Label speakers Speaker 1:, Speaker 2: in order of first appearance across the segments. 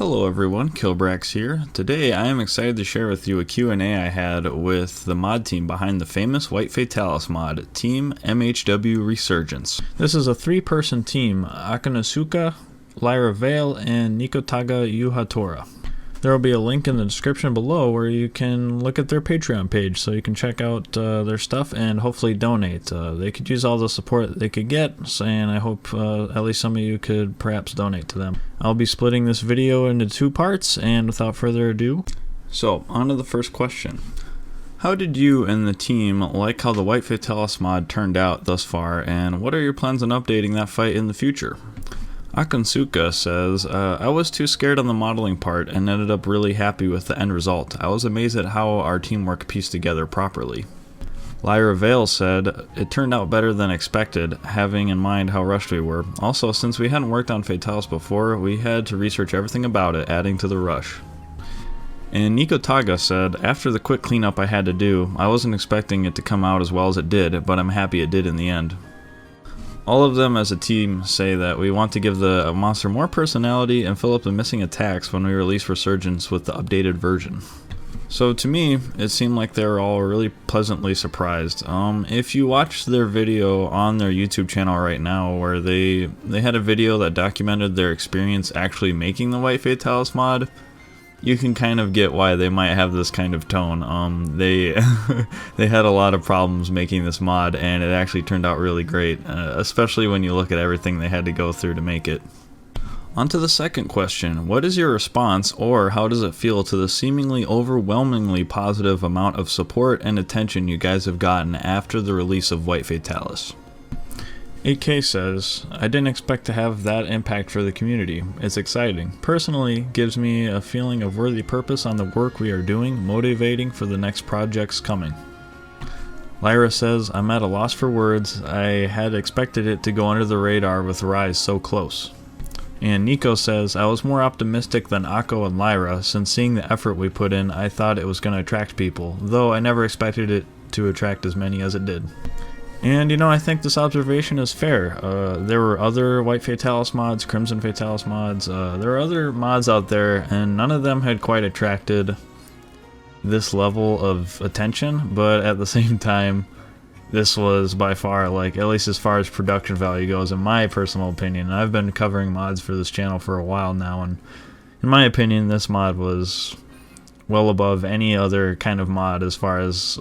Speaker 1: Hello everyone, Kilbrax here. Today I am excited to share with you a Q&A I had with the mod team behind the famous White Fatalis mod, Team MHW Resurgence. This is a 3-person team, Akanosuka, Lyra Vale, and Nikotaga Yuhatora. There will be a link in the description below where you can look at their Patreon page so you can check out their stuff and hopefully donate. They could use all the support they could get, and I hope at least some of you could perhaps donate to them. I'll be splitting this video into 2 parts, and without further ado, so on to the first question. How did you and the team like how the White Fatalis mod turned out thus far, and what are your plans on updating that fight in the future? Akansuka says, I was too scared on the modeling part and ended up really happy with the end result. I was amazed at how our teamwork pieced together properly. Lyra Vale said, it turned out better than expected, having in mind how rushed we were. Also, since we hadn't worked on Fatalis before, we had to research everything about it, adding to the rush. And Nikotaga said, after the quick cleanup I had to do, I wasn't expecting it to come out as well as it did, but I'm happy it did in the end. All of them as a team say that we want to give the monster more personality and fill up the missing attacks when we release Resurgence with the updated version. So to me, it seemed like they were all really pleasantly surprised. If you watch their video on their YouTube channel right now, where they had a video that documented their experience actually making the White Fatalis mod, you can kind of get why they might have this kind of tone. They they had a lot of problems making this mod, and it actually turned out really great, especially when you look at everything they had to go through to make it. On to the second question. What is your response, or how does it feel to the seemingly overwhelmingly positive amount of support and attention you guys have gotten after the release of White Fatalis? 8K says, I didn't expect to have that impact for the community. It's exciting. Personally, gives me a feeling of worthy purpose on the work we are doing, motivating for the next projects coming. Lyra says, I'm at a loss for words. I had expected it to go under the radar with Rise so close. And Nico says, I was more optimistic than Akko and Lyra, since seeing the effort we put in, I thought it was going to attract people, though I never expected it to attract as many as it did. And, you know, I think this observation is fair. There were other White Fatalis mods, Crimson Fatalis mods, there are other mods out there, and none of them had quite attracted this level of attention, but at the same time, this was by far, like, at least as far as production value goes, in my personal opinion. I've been covering mods for this channel for a while now, and in my opinion, this mod was well above any other kind of mod as far as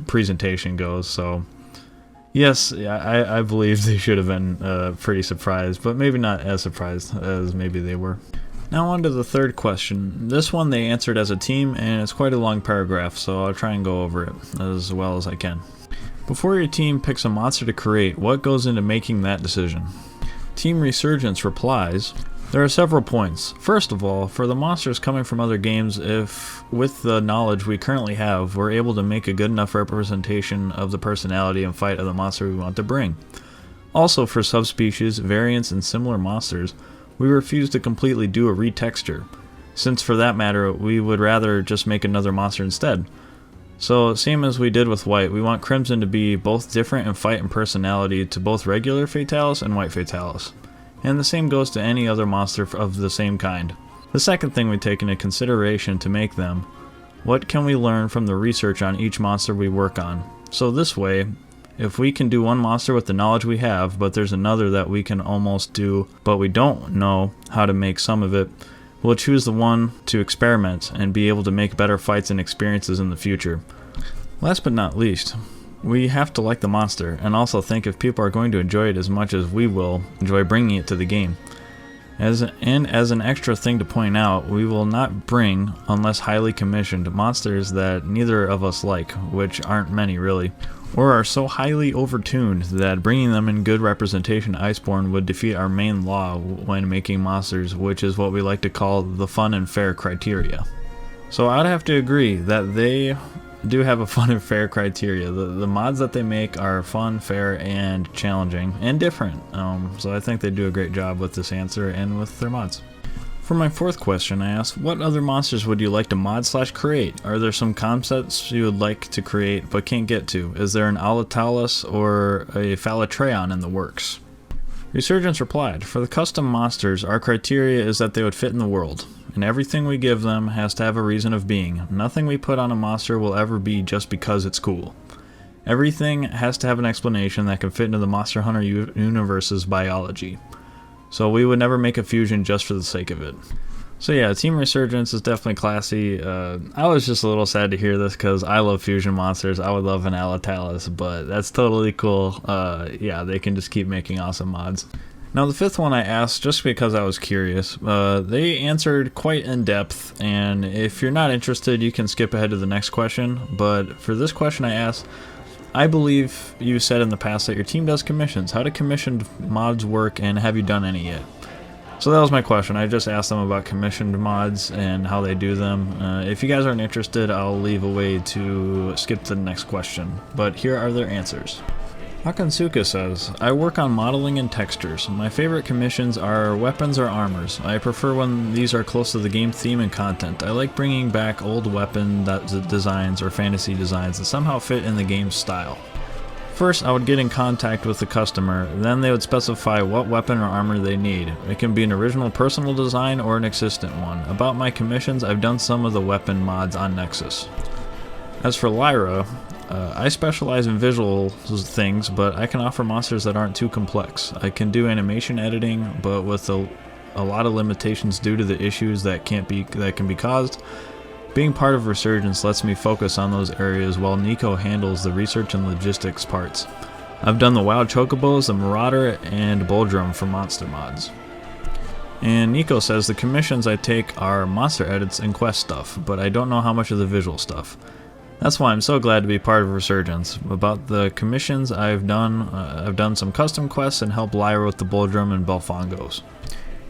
Speaker 1: presentation goes, so yes, I believe they should have been pretty surprised, but maybe not as surprised as maybe they were. Now on to the third question. This one they answered as a team, and it's quite a long paragraph, so I'll try and go over it as well as I can. Before your team picks a monster to create, what goes into making that decision? Team Resurgence replies, there are several points. First of all, for the monsters coming from other games, if with the knowledge we currently have, we're able to make a good enough representation of the personality and fight of the monster we want to bring. Also, for subspecies, variants, and similar monsters, we refuse to completely do a retexture, since for that matter, we would rather just make another monster instead. So, same as we did with White, we want Crimson to be both different in fight and personality to both regular Fatalis and White Fatalis. And the same goes to any other monster of the same kind. The second thing we take into consideration to make them, what can we learn from the research on each monster we work on? So this way, if we can do one monster with the knowledge we have, but there's another that we can almost do, but we don't know how to make some of it, we'll choose the one to experiment and be able to make better fights and experiences in the future. Last but not least, we have to like the monster, and also think if people are going to enjoy it as much as we will enjoy bringing it to the game. As an extra thing to point out, we will not bring, unless highly commissioned, monsters that neither of us like, which aren't many really, or are so highly overtuned that bringing them in good representation to Iceborne would defeat our main law when making monsters, which is what we like to call the fun and fair criteria. So I'd have to agree that they do have a fun and fair criteria. The mods that they make are fun, fair, and challenging, and different. So I think they do a great job with this answer and with their mods. For my fourth question, I asked, what other monsters would you like to mod/create? Are there some concepts you would like to create but can't get to? Is there an Alatalis or a Phalatreon in the works? Resurgence replied, "For the custom monsters, our criteria is that they would fit in the world, and everything we give them has to have a reason of being. Nothing we put on a monster will ever be just because it's cool. Everything has to have an explanation that can fit into the Monster Hunter universe's biology. So we would never make a fusion just for the sake of it." So yeah, Team Resurgence is definitely classy. I was just a little sad to hear this because I love fusion monsters. I would love an Alitalis, but that's totally cool. Yeah, they can just keep making awesome mods. Now the fifth one I asked just because I was curious. They answered quite in depth, and if you're not interested, you can skip ahead to the next question. But for this question I asked, I believe you said in the past that your team does commissions. How do commissioned mods work, and have you done any yet? So that was my question. I just asked them about commissioned mods and how they do them. If you guys aren't interested, I'll leave a way to skip to the next question. But here are their answers. Akansuka says, "I work on modeling and textures. My favorite commissions are weapons or armors. I prefer when these are close to the game theme and content. I like bringing back old weapon designs or fantasy designs that somehow fit in the game's style. First, I would get in contact with the customer, then they would specify what weapon or armor they need. It can be an original personal design or an existent one. About my commissions, I've done some of the weapon mods on Nexus. As for Lyra, I specialize in visual things, but I can offer monsters that aren't too complex. I can do animation editing, but with a lot of limitations due to the issues that can be caused. Being part of Resurgence lets me focus on those areas while Nico handles the research and logistics parts. I've done the Wild Chocobos, the Marauder, and Bull Drum for monster mods." And Nico says, "The commissions I take are monster edits and quest stuff, but I don't know how much of the visual stuff. That's why I'm so glad to be part of Resurgence. About the commissions I've done some custom quests and helped Lyra with the Bull Drum and Belfongos."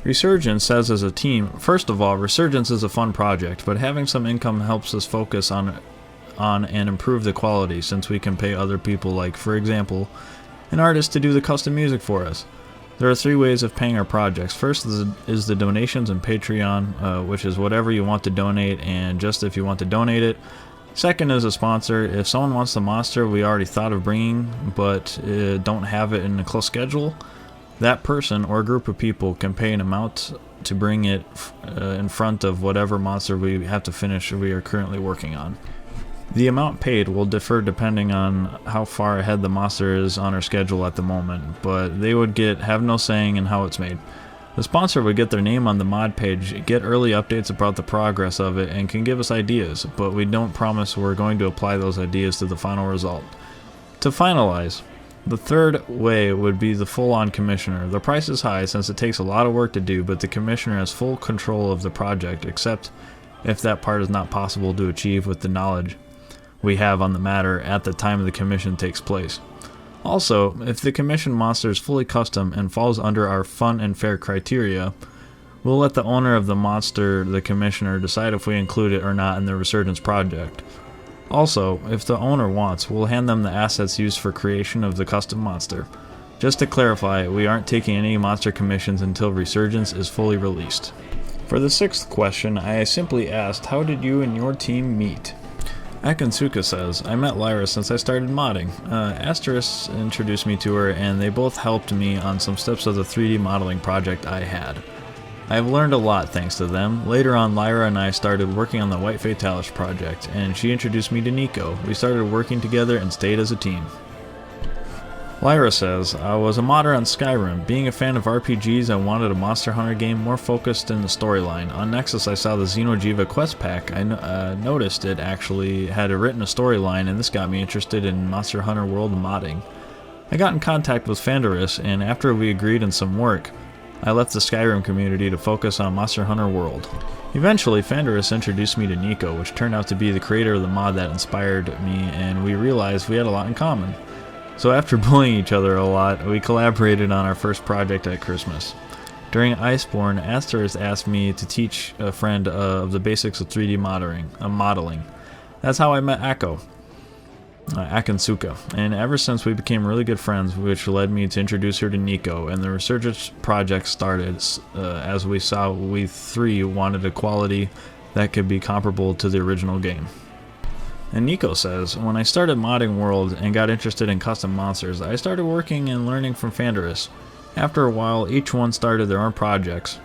Speaker 1: Resurgence says as a team, "First of all, Resurgence is a fun project, but having some income helps us focus on and improve the quality since we can pay other people, like, for example, an artist to do the custom music for us. There are 3 ways of paying our projects. First is the donations and Patreon, which is whatever you want to donate and just if you want to donate it. Second is a sponsor. If someone wants the monster we already thought of bringing but don't have it in a close schedule, that person or group of people can pay an amount to bring it in front of whatever monster we have to finish or we are currently working on. The amount paid will differ depending on how far ahead the monster is on our schedule at the moment, but they would have no saying in how it's made. The sponsor would get their name on the mod page, get early updates about the progress of it, and can give us ideas, but we don't promise we're going to apply those ideas to the final result. To finalize, the third way would be the full-on commissioner. The price is high since it takes a lot of work to do, but the commissioner has full control of the project, except if that part is not possible to achieve with the knowledge we have on the matter at the time the commission takes place. Also, if the commissioned monster is fully custom and falls under our fun and fair criteria, we'll let the owner of the monster, the commissioner, decide if we include it or not in the Resurgence project. Also, if the owner wants, we'll hand them the assets used for creation of the custom monster. Just to clarify, we aren't taking any monster commissions until Resurgence is fully released." For the 6th question, I simply asked, "How did you and your team meet?" Akansuka says, "I met Lyra since I started modding. Asterisk introduced me to her, and they both helped me on some steps of the 3D modeling project I had. I've learned a lot thanks to them. Later on, Lyra and I started working on the White Fatalis project, and she introduced me to Nico. We started working together and stayed as a team." Lyra says, "I was a modder on Skyrim. Being a fan of RPGs, I wanted a Monster Hunter game more focused in the storyline. On Nexus I saw the Xeno'jiva quest pack. I noticed it actually had written a storyline, and this got me interested in Monster Hunter World modding. I got in contact with Fandaris, and after we agreed on some work, I left the Skyrim community to focus on Monster Hunter World. Eventually, Fandaris introduced me to Nico, which turned out to be the creator of the mod that inspired me, and we realized we had a lot in common. So after bullying each other a lot, we collaborated on our first project at Christmas. During Iceborne, Asterisk asked me to teach a friend of the basics of 3D modeling. That's how I met Akansuka, and ever since we became really good friends, which led me to introduce her to Nico, and the Resurgence project started as we saw we 3 wanted a quality that could be comparable to the original game." And Nico says, "When I started modding World and got interested in custom monsters, I started working and learning from Fandaris. After a while, each one started their own projects.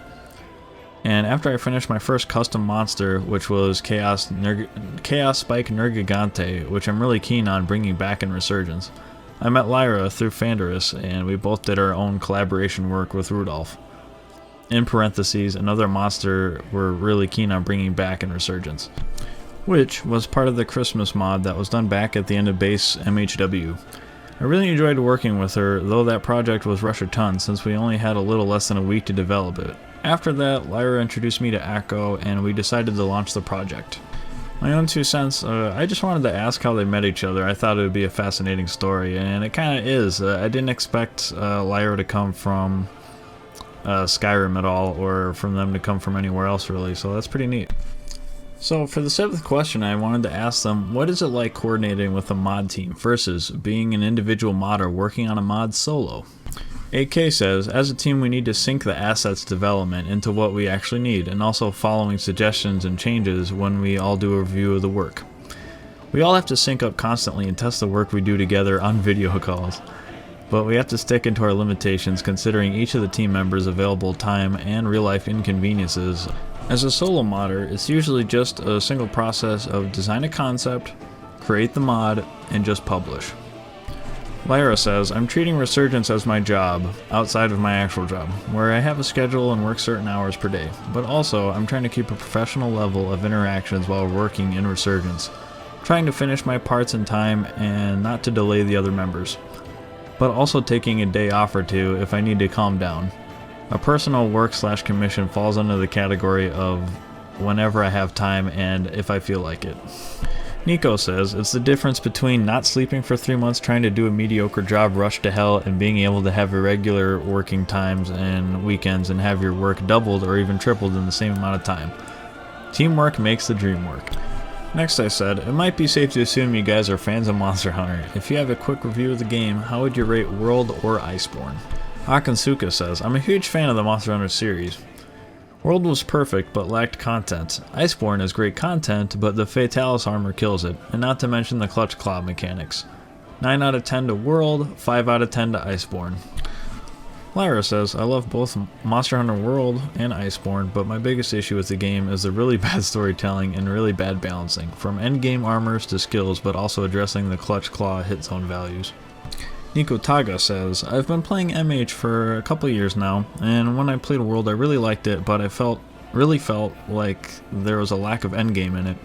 Speaker 1: And after I finished my first custom monster, which was Chaos Spike Nergigante, which I'm really keen on bringing back in Resurgence, I met Lyra through Fanderus, and we both did our own collaboration work with Rudolph. In parentheses, another monster we're really keen on bringing back in Resurgence, which was part of the Christmas mod that was done back at the end of base MHW. I really enjoyed working with her, though that project was rushed a ton since we only had a little less than a week to develop it. After that, Lyra introduced me to Echo, and we decided to launch the project. My own 2 cents, I just wanted to ask how they met each other. I thought it would be a fascinating story, and it kind of is. I didn't expect Lyra to come from Skyrim at all, or from them to come from anywhere else really, so that's pretty neat. So for the 7th question, I wanted to ask them, what is it like coordinating with a mod team versus being an individual modder working on a mod solo? AK says, as a team we need to sync the assets development into what we actually need, and also following suggestions and changes when we all do a review of the work. We all have to sync up constantly and test the work we do together on video calls, but we have to stick into our limitations considering each of the team members' available time and real-life inconveniences. As a solo modder, it's usually just a single process of design a concept, create the mod, and just publish. Lyra says, I'm treating Resurgence as my job, outside of my actual job, where I have a schedule and work certain hours per day, but also I'm trying to keep a professional level of interactions while working in Resurgence, trying to finish my parts in time and not to delay the other members, but also taking a day off or two if I need to calm down. A personal work/commission falls under the category of whenever I have time and if I feel like it. Nico says, it's the difference between not sleeping for 3 months trying to do a mediocre job rushed to hell and being able to have irregular working times and weekends and have your work doubled or even tripled in the same amount of time. Teamwork makes the dream work. Next I said, it might be safe to assume you guys are fans of Monster Hunter. If you have a quick review of the game, how would you rate World or Iceborne? Akansuka says, I'm a huge fan of the Monster Hunter series. World was perfect, but lacked content. Iceborne is great content, but the Fatalis armor kills it, and not to mention the clutch claw mechanics. 9 out of 10 to World, 5 out of 10 to Iceborne. Lyra says, I love both Monster Hunter World and Iceborne, but my biggest issue with the game is the really bad storytelling and really bad balancing, from endgame armors to skills, but also addressing the clutch claw hit zone values. Nico Taga says, I've been playing MH for a couple years now, and when I played World I really liked it, but I really felt like there was a lack of endgame in it.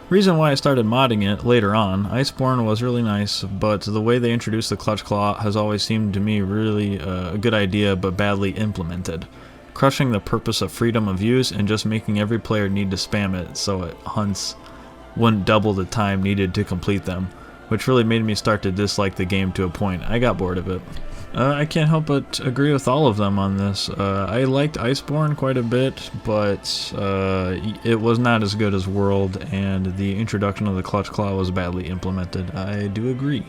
Speaker 1: Reason why I started modding it later on, Iceborne was really nice, but the way they introduced the clutch claw has always seemed to me really a good idea but badly implemented. Crushing the purpose of freedom of use and just making every player need to spam it so it hunts wouldn't double the time needed to complete them, which really made me start to dislike the game to a point. I got bored of it. I can't help but agree with all of them on this. I liked Iceborne quite a bit, but it was not as good as World, and the introduction of the clutch claw was badly implemented. I do agree.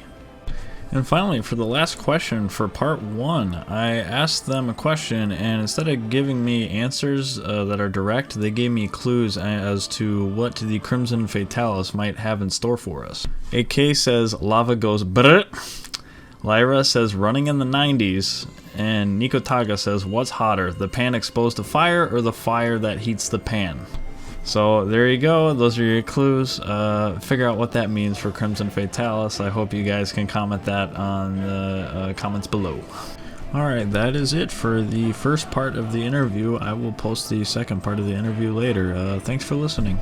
Speaker 1: And finally, for the last question for part 1, I asked them a question, and instead of giving me answers that are direct, they gave me clues as to what the Crimson Fatalis might have in store for us. AK says lava goes brrrt. Lyra says running in the 90s, and Nico Taga says what's hotter, the pan exposed to fire or the fire that heats the pan? So there you go, those are your clues. Figure out what that means for Crimson Fatalis. I hope you guys can comment that on the comments below. Alright, that is it for the first part of the interview. I will post the second part of the interview later. Thanks for listening.